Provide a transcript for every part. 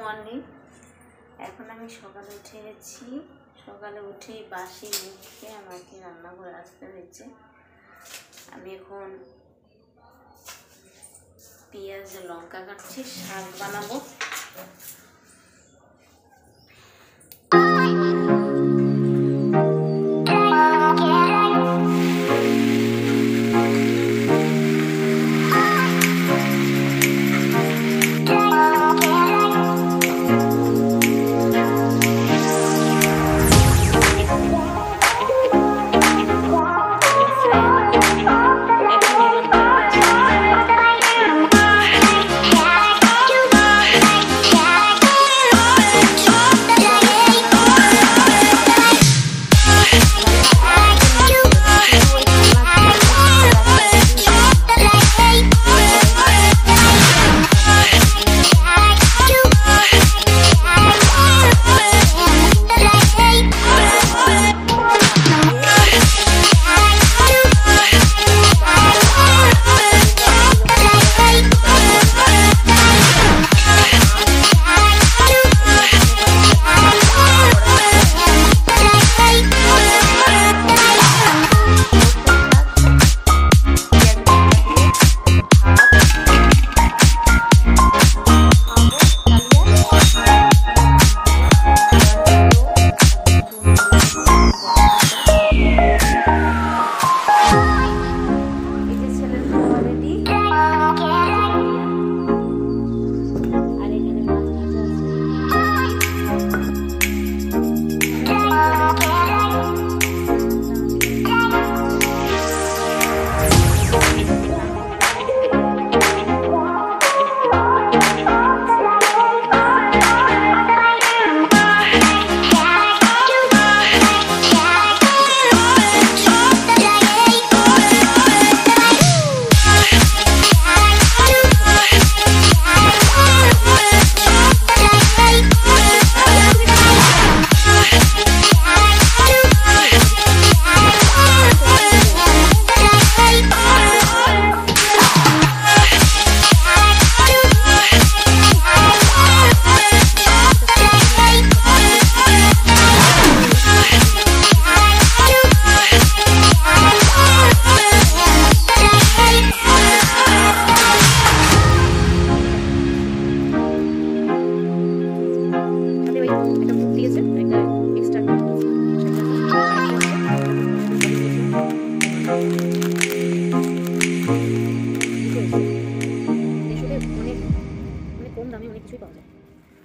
Morning. এখন আমি সকালে উঠে গেছি। সকালে উঠেই বাসি মুখে আমাকে রান্নাঘরে আসতে হয়েছে। আমি এখন পেঁয়াজ লঙ্কা কাটছি, শাক বানাবো।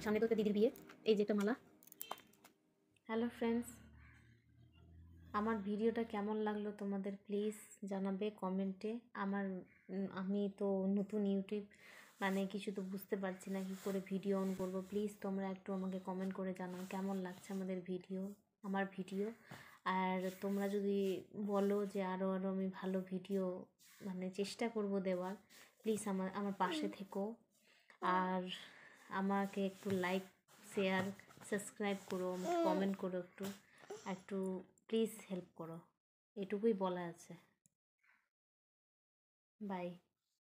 সামনে তো দিদির বিয়ে, এই যে একটা মালা। হ্যালো ফ্রেন্ডস, আমার ভিডিওটা কেমন লাগলো তোমাদের প্লিজ জানাবে কমেন্টে। আমি তো নতুন ইউটিউব, মানে কিছু তো বুঝতে পারছি না কী করে ভিডিও অন করবো। প্লিজ তোমরা একটু আমাকে কমেন্ট করে জানাও কেমন লাগছে আমার ভিডিও। আর তোমরা যদি বলো যে আরও আমি ভালো ভিডিও মানে চেষ্টা করব দেওয়ার, প্লিজ আমার পাশে থেকো। আর আমাকে একটু লাইক, শেয়ার, সাবস্ক্রাইব করো, আমাকে কমেন্ট করো, একটু প্লিজ হেল্প করো, এটুকুই বলা আছে। বাই।